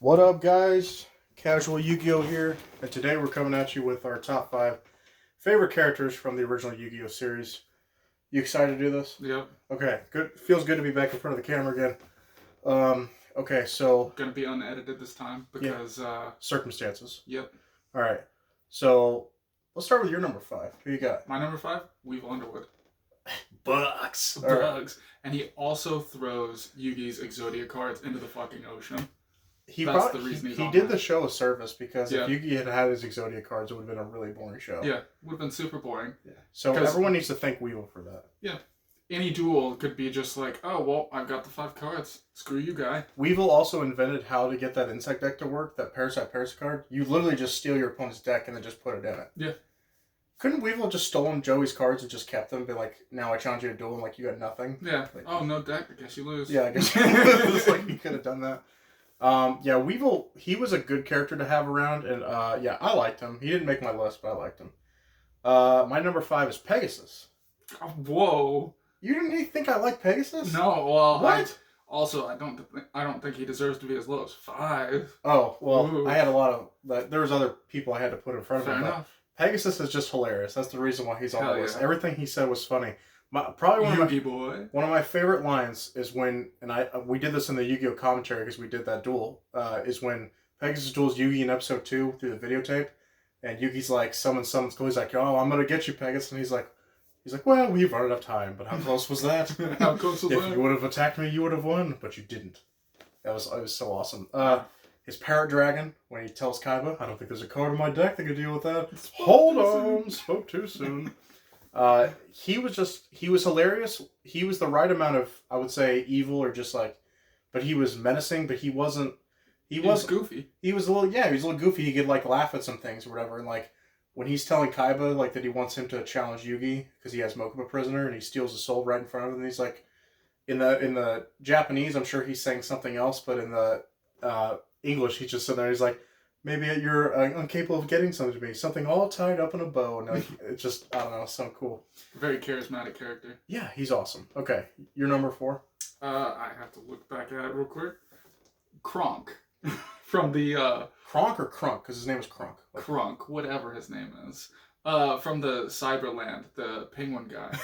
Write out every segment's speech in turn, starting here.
What up, guys? Casual Yu-Gi-Oh here, and today we're coming at you with our top 5 favorite characters from the original Yu-Gi-Oh series. You excited to do this? Yep. Okay, good. Feels good to be back in front of the camera again. Okay, so Gonna be unedited this time because circumstances. Yep. All right, so let's start with your number 5. Who you got? My number 5, Weevil Underwood. Bugs. Bugs. And he also throws Yugi's Exodia cards into the fucking ocean. He did the show a service because if Yugi had had his Exodia cards, it would have been a really boring show. Yeah, would have been super boring. Yeah. So everyone needs to thank Weevil for that. Yeah. Any duel could be just like, oh, well, I've got the 5 cards. Screw you, guy. Weevil also invented how to get that insect deck to work, that Parasite card. You literally just steal your opponent's deck and then just put it in it. Yeah. Couldn't Weevil just stolen Joey's cards and just kept them and be like, now I challenge you to duel and like you got nothing? Yeah. Like, oh, no deck. I guess you lose. Yeah, I guess it's like he could have done that. Yeah, Weevil, he was a good character to have around, and yeah, I liked him. He didn't make my list, but I liked him. My number 5 is Pegasus. Oh, whoa. You didn't even think I liked Pegasus? No, well, what? I don't think he deserves to be as low as 5. Oh, well, Ooh. I had a lot of, there was other people I had to put in front of Fair him. enough. Pegasus is just hilarious. That's the reason why he's on the list. Yeah. Everything he said was funny. Probably one of my favorite lines is when, and we did this in the Yu-Gi-Oh commentary because we did that duel, is when Pegasus duels Yugi in episode 2 through the videotape, and Yugi's like, summons cool. He's like, oh, I'm gonna get you, Pegasus, and he's like, well, we've run out of time, but how close was that? How close was that? If you would have attacked me, you would have won, but you didn't. It was so awesome. His Parrot Dragon, when he tells Kaiba, I don't think there's a card in my deck that could deal with that. Hold on, spoke too soon. He was hilarious. He was the right amount of, I would say, evil or just like, but he was menacing, but he was goofy. He was a little goofy. He could like laugh at some things or whatever. And like, when he's telling Kaiba like that he wants him to challenge Yugi because he has Mokuba prisoner and he steals his soul right in front of him. And he's like, in the Japanese, I'm sure he's saying something else, but in the, English, he's just sitting there. He's like, maybe you're incapable of getting something to me. Something all tied up in a bow. And like, it's just, I don't know, so cool. Very charismatic character. Yeah, he's awesome. Okay, your number 4? I have to look back at it real quick. Kronk. From the... Kronk or Krunk? Because his name is Kronk. Like, Kronk, whatever his name is. From the Cyberland, the penguin guy.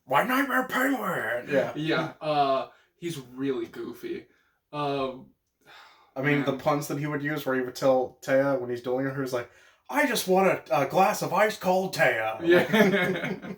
My nightmare penguin! Yeah. Yeah, he's really goofy. I mean, the puns that he would use where he would tell Taya when he's dueling her, he's like, I just want a glass of ice cold Taya. Yeah.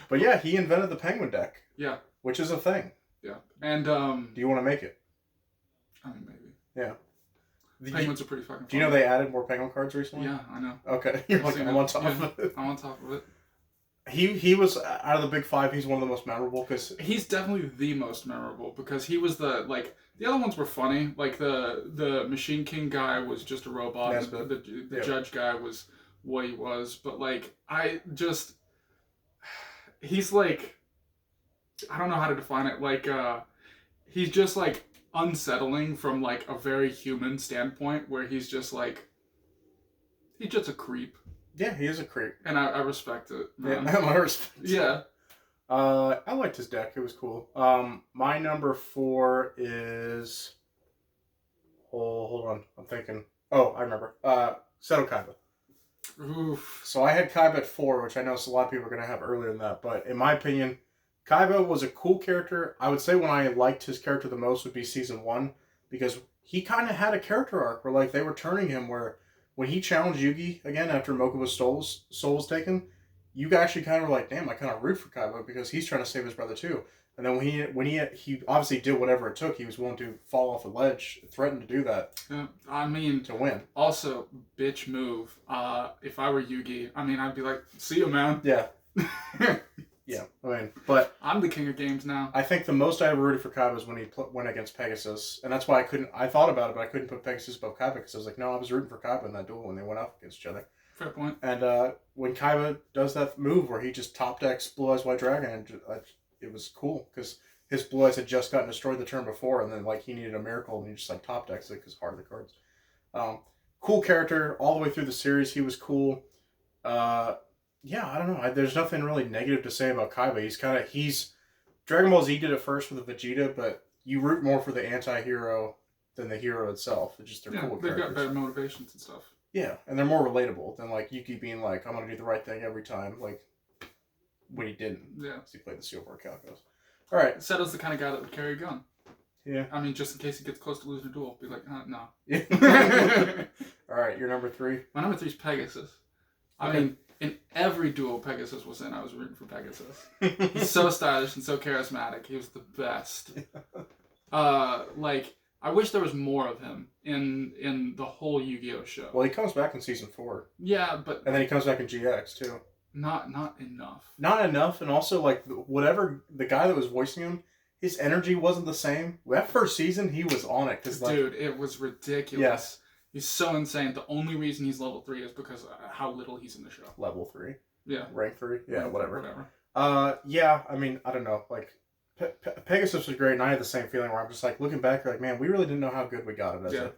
But yeah, he invented the penguin deck. Yeah. Which is a thing. Yeah. And, do you want to make it? I mean, maybe. Yeah. Penguins are pretty fucking fun. Do you know they added more penguin cards recently? Yeah, I know. Okay. You're like, I'm on top of it. I'm on top of it. He was, out of the big 5, he's one of the most memorable because... He's definitely the most memorable because he was the other ones were funny. Like, the Machine King guy was just a robot. The judge guy was what he was. But, like, he's, like... I don't know how to define it. Like, he's just, like, unsettling from, like, a very human standpoint where he's just, like... He's just a creep. Yeah, he is a creep. And I respect it. Man. Yeah, I respect it. Yeah. I liked his deck. It was cool. My number 4 is... Oh, hold on. I'm thinking. Oh, I remember. Seto Kaiba. Oof. So I had Kaiba at 4, which I know a lot of people are going to have earlier than that. But in my opinion, Kaiba was a cool character. I would say when I liked his character the most would be Season 1. Because he kind of had a character arc where like they were turning him where... When he challenged Yugi again after Mokuba's soul was taken, you actually kind of were like, damn, I kind of root for Kaiba because he's trying to save his brother too. And then when he obviously did whatever it took, he was willing to fall off a ledge, threatened to do that. I mean, to win. Also, bitch move. If I were Yugi, I mean, I'd be like, see you, man. Yeah. Yeah, I mean, but... I'm the king of games now. I think the most I ever rooted for Kaiba was when he went against Pegasus. And that's why I thought about it, but I couldn't put Pegasus above Kaiba because I was like, no, I was rooting for Kaiba in that duel when they went up against each other. Fair point. And when Kaiba does that move where he just top decks Blue Eyes White Dragon, and it was cool because his Blue Eyes had just gotten destroyed the turn before, and then like he needed a miracle, and he just like top decks it because hard of the cards. Cool character all the way through the series. He was cool. Yeah, I don't know. There's nothing really negative to say about Kaiba. Dragon Ball Z did it first with the Vegeta, but you root more for the anti-hero than the hero itself. It's just they're Yeah, cool they've characters. got better motivations and stuff. Yeah, and they're more relatable than like Yuki being like, I'm gonna do the right thing every time, like when he didn't. Yeah. Because he played the Silver Calcos. Alright. Seto's the kind of guy that would carry a gun. Yeah. I mean, just in case he gets close to losing a duel, be like, no. Alright, your number 3? My number 3 is Pegasus. I mean, in every duel Pegasus was in, I was rooting for Pegasus. He's so stylish and so charismatic. He was the best. Like, I wish there was more of him in the whole Yu-Gi-Oh show. Well, he comes back in season 4. Yeah, but and then he comes back in GX too. Not enough. Not enough, and also like whatever the guy that was voicing him, his energy wasn't the same. That first season, he was on it because like, dude, it was ridiculous. Yes. He's so insane. The only reason he's level 3 is because how little he's in the show. Level 3. Yeah. Rank 3. Yeah, Rank whatever. Yeah. I mean, I don't know. Like, Pegasus was great, and I had the same feeling where I'm just like looking back, like, man, we really didn't know how good we got it as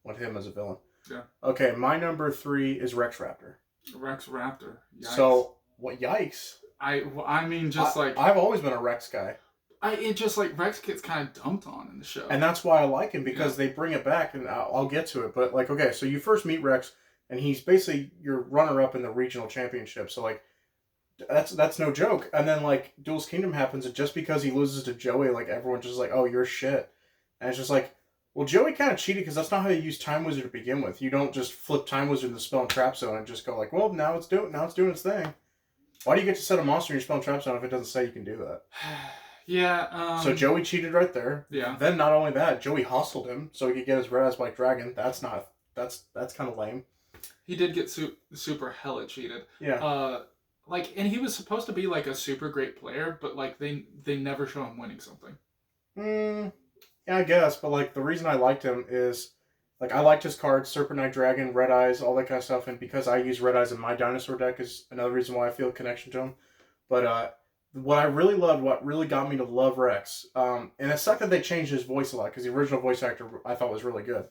with him as a villain. Yeah. Okay, my number 3 is Rex Raptor. Rex Raptor. Yikes. So what? Yikes! I mean, just like I've always been a Rex guy. It just like Rex gets kind of dumped on in the show, and that's why I like him because they bring it back, and I'll get to it. But like, okay, so you first meet Rex, and he's basically your runner-up in the regional championship. So like, that's no joke. And then like Duel's Kingdom happens, and just because he loses to Joey, like everyone's just like, oh, you're shit. And it's just like, well, Joey kind of cheated because that's not how you use Time Wizard to begin with. You don't just flip Time Wizard into Spell and Trap Zone and just go like, well, now it's doing its thing. Why do you get to set a monster in your Spell and Trap Zone if it doesn't say you can do that? Yeah. So Joey cheated right there. Yeah. Then not only that, Joey hustled him so he could get his Red Eyes White Dragon. That's kind of lame. He did get super hella cheated. Yeah. Like, and he was supposed to be like a super great player, but like they never show him winning something. Yeah, I guess. But like the reason I liked him is like I liked his cards, Serpent Knight Dragon, Red Eyes, all that kind of stuff, and because I use Red Eyes in my dinosaur deck is another reason why I feel a connection to him. But what I really loved, what really got me to love Rex, and it sucked that they changed his voice a lot because the original voice actor I thought was really good,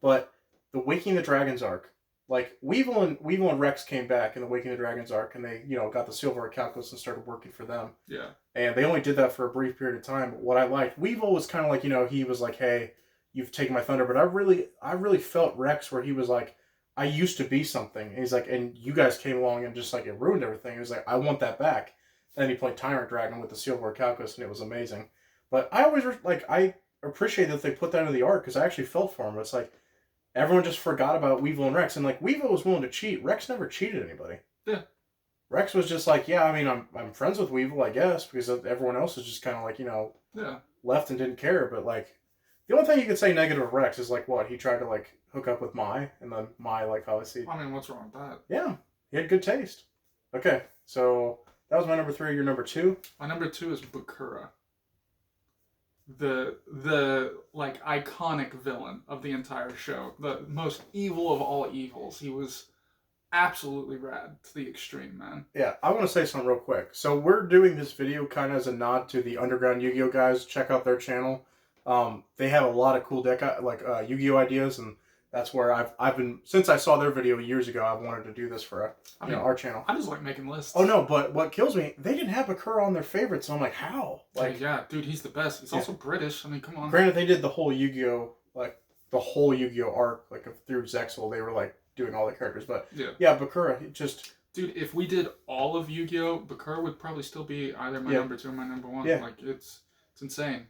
but the Waking the Dragons arc, like Weevil and Rex came back in the Waking the Dragons arc, and they got the Silver Calculus and started working for them. Yeah. And they only did that for a brief period of time. But what I liked, Weevil was kind of like he was like, hey, you've taken my thunder, but I really felt Rex where he was like, I used to be something. And he's like, and you guys came along and just like it ruined everything. He was like, I want that back. And then he played Tyrant Dragon with the Silver Calculus, and it was amazing. But I always I appreciate that they put that into the arc because I actually felt for him. It's like everyone just forgot about Weevil and Rex, and like Weevil was willing to cheat. Rex never cheated anybody. Yeah. Rex was just like, yeah, I mean, I'm friends with Weevil, I guess, because everyone else is just kind of like left and didn't care. But like the only thing you could say negative of Rex is like what he tried to like hook up with Mai, and then Mai like obviously. I mean, what's wrong with that? Yeah, he had good taste. Okay, so. That was my number 3. Your number 2? My number 2 is Bakura. The like iconic villain of the entire show. The most evil of all evils. He was absolutely rad to the extreme, man. Yeah, I want to say something real quick. So we're doing this video kind of as a nod to the Underground Yu-Gi-Oh guys. Check out their channel. They have a lot of cool deck Yu-Gi-Oh ideas, and that's where I've been since I saw their video years ago. I've wanted to do this for our channel. I just like making lists. Oh no, but what kills me, they didn't have Bakura on their favorites. So I'm like, how? Like, yeah, dude, he's the best. He's also British. I mean, come on. Granted, they did the whole Yu-Gi-Oh arc like through Zexal. They were like doing all the characters, but yeah, Bakura just. Dude, if we did all of Yu-Gi-Oh, Bakura would probably still be either my number 2 or my number 1. Yeah. Like it's insane.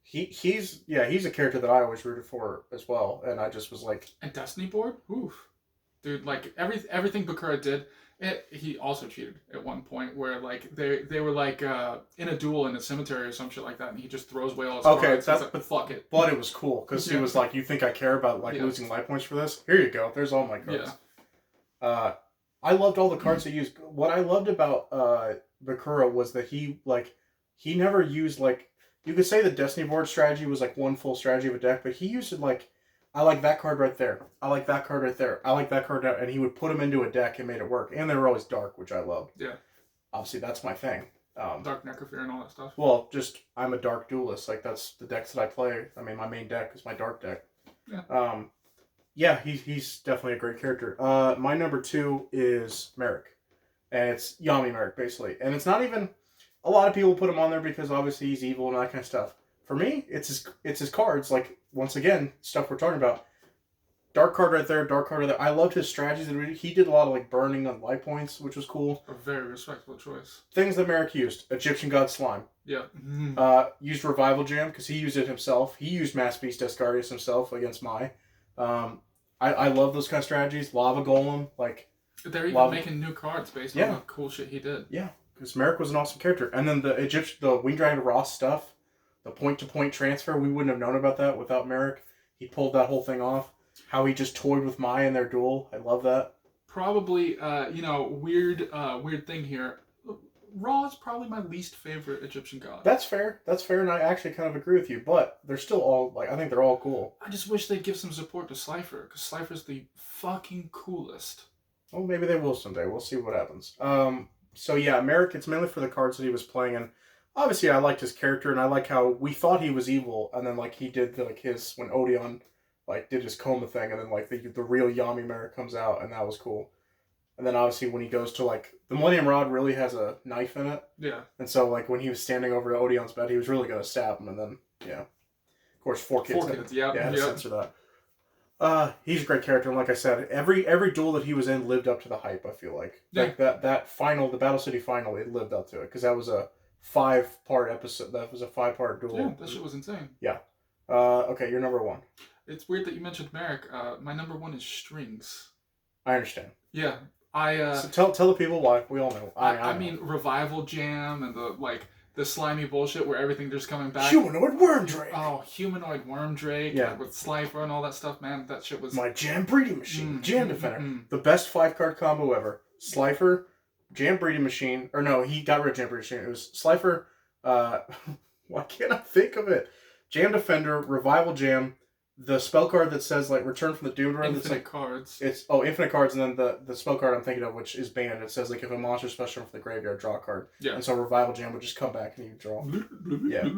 He's a character that I always rooted for as well, and I just was like, and Destiny board, oof, dude, like everything Bakura did. He also cheated at one point where like they were like in a duel in a cemetery or some shit like that, and he just throws away all his cards. That's like, but fuck it. But it was cool because he was like, you think I care about like losing life points for this? Here you go. There's all my cards. Yeah. I loved all the cards they used. What I loved about Bakura was that he never used like. You could say the Destiny board strategy was like one full strategy of a deck, but he used it like, I like that card right there. I like that card right there. I like that card out. And he would put them into a deck and made it work. And they were always dark, which I loved. Yeah. Obviously, that's my thing. Dark Necrophere and all that stuff. Well, I'm a dark duelist. Like, that's the decks that I play. I mean, my main deck is my dark deck. Yeah. He's definitely a great character. My number 2 is Merrick. And it's Yami Merrick, basically. And it's not even... A lot of people put him on there because obviously he's evil and that kind of stuff. For me, it's his cards. Like once again, stuff we're talking about. Dark card right there, dark card right there. I loved his strategies. He did a lot of like burning on life points, which was cool. A very respectable choice. Things that Merrick used: Egyptian God Slime. Yeah. Used Revival Jam because he used it himself. He used Mass Beast Asgardius himself against Mai. I love those kind of strategies. Lava Golem, like they're even making new cards based on the cool shit he did. Yeah, because Merrick was an awesome character. And then the Wing Dragon Ross stuff, the point-to-point transfer, we wouldn't have known about that without Merrick. He pulled that whole thing off. How he just toyed with Mai in their duel. I love that. Probably, weird thing here. Ra is probably my least favorite Egyptian god. That's fair, and I actually kind of agree with you. But they're still all, like, I think they're all cool. I just wish they'd give some support to Slifer, because Slifer's the fucking coolest. Well, maybe they will someday. We'll see what happens. So yeah, Merrick, it's mainly for the cards that he was playing, and obviously I liked his character, and I like how we thought he was evil, and then, like, he did, when Odeon, like, did his coma thing, and then, like, the real Yami Merrick comes out, and that was cool. And then, obviously, when he goes to, like, the Millennium Rod really has a knife in it. Yeah. And so, like, when he was standing over to Odeon's bed, he was really going to stab him, and then, yeah. Of course, four kids, yeah. Yeah, censor that. He's a great character, and like I said, every duel that he was in lived up to the hype, I feel like. Yeah. Like, that final, the Battle City final, it lived up to it, because that was a 5-part episode, that was a 5-part duel. Yeah, that shit was insane. Yeah. Okay, you're number 1. It's weird that you mentioned Merrick. My number 1 is Strings. I understand. Yeah, so tell the people why. We all know. I mean, Revival Jam and the slimy bullshit where everything just coming back. Humanoid Worm Drake. Oh, Humanoid Worm Drake. Yeah. With Slifer and all that stuff, man. That shit was... My Jam Breeding Machine. Jam Defender. The best 5-card combo ever. Slifer, Jam Breeding Machine. Or no, he got rid of Jam Breeding Machine. It was Slifer, why can't I think of it? Jam Defender, Revival Jam, the spell card that says, like, Return from the Doomed Realm. Infinite cards. Infinite cards, and then the spell card I'm thinking of, which is banned. It says, like, if a monster special from the graveyard, draw a card. Yeah. And so Revival Jam would just come back and you draw. Yeah.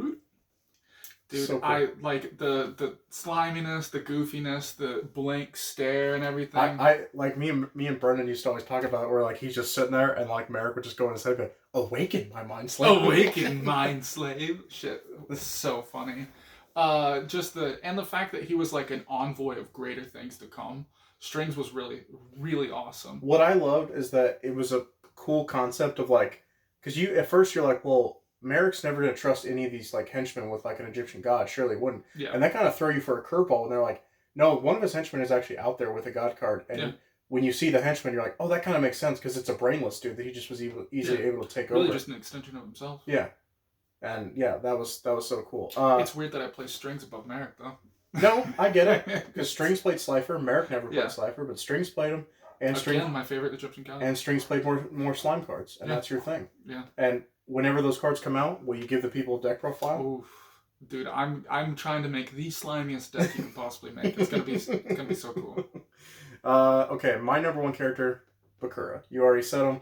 Dude, so cool. I like the sliminess, the goofiness, the blank stare and everything. I like me and Brendan used to always talk about it, where, like, he's just sitting there and, like, Merrick would just go in his head and go, "Awaken, my mind slave." Awaken, mind slave. Shit, this is so funny. The fact that he was like an envoy of greater things to come. Strings was really, really awesome. What I loved is that it was a cool concept of, like, because at first you're like, well, Merrick's never going to trust any of these, like, henchmen with, like, an Egyptian god. Surely wouldn't. Yeah. And that kind of throw you for a curveball, and they're like, no, one of his henchmen is actually out there with a god card. And when you see the henchman, you're like, oh, that kind of makes sense, because it's a brainless dude that he just was easily able to take over. Really just an extension of himself. Yeah. And yeah, that was so cool. It's weird that I play Strings above Merrick, though. No, I get it. Because Strings played Slifer. Merrick never played Slifer, but Strings played him. And Strings, my favorite Egyptian god. And Strings played more slime cards, and that's your thing. Yeah. And whenever those cards come out, will you give the people a deck profile? Oof. Dude, I'm trying to make the slimiest deck you can possibly make. It's gonna be so cool. Okay, my number 1 character, Bakura. You already said him.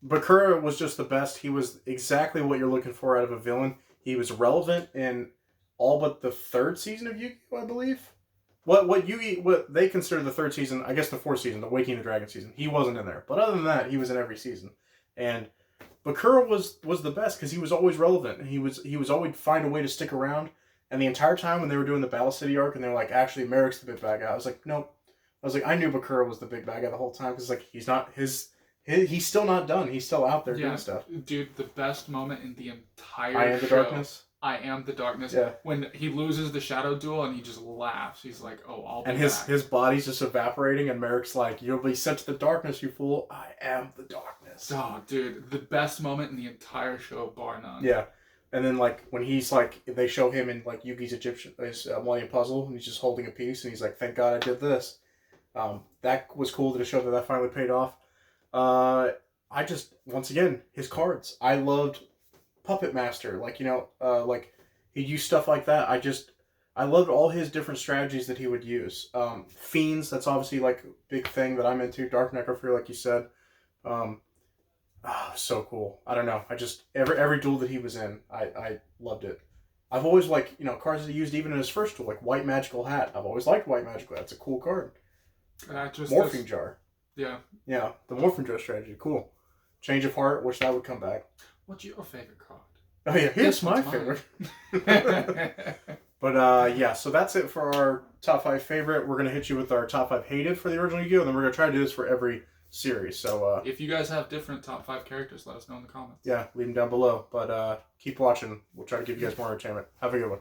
Bakura was just the best. He was exactly what you're looking for out of a villain. He was relevant in all but the 3rd season of Yugioh, I believe. What they consider the 3rd season, I guess the 4th season, the Waking the Dragon season. He wasn't in there. But other than that, he was in every season. And Bakura was the best because he was always relevant. And he was always find a way to stick around. And the entire time when they were doing the Battle City arc and they were like, actually, Merrick's the big bad guy, I was like, nope. I was like, I knew Bakura was the big bad guy the whole time because, like, he's still not done. He's still out there doing stuff. Dude, the best moment in the entire I Am the Darkness. I Am the Darkness. Yeah. When he loses the shadow duel and he just laughs. He's like, oh, I'll be back. And his body's just evaporating and Merrick's like, you'll be sent to the darkness, you fool. I am the darkness. Oh, dude. The best moment in the entire show, bar none. Yeah. And then, like, when he's like, they show him in, like, his Millennium Puzzle, and he's just holding a piece, and he's like, thank God I did this. That was cool to show that finally paid off. I just, once again, his cards. I loved Puppet Master. Like, like, he'd use stuff like that. I loved all his different strategies that he would use. Fiends, that's obviously, like, a big thing that I'm into. Dark Necrophore, like you said. So cool. I don't know. I just, every duel that he was in, I loved it. I've always, like, cards that he used even in his first duel, like White Magical Hat. I've always liked White Magical Hat. It's a cool card. Morphing Jar. Yeah. Yeah, the Morphing Jar strategy. Cool. Change of Heart. Wish that would come back. What's your favorite card? Oh yeah, here's This my one's favorite. But yeah, so that's it for our top 5 favorite. We're gonna hit you with our top 5 hated for the original Yu-Gi-Oh, and then we're gonna try to do this for every series. So if you guys have different top 5 characters, let us know in the comments. yeah, leave them down below. But keep watching. We'll try to give you guys more entertainment. Have a good one.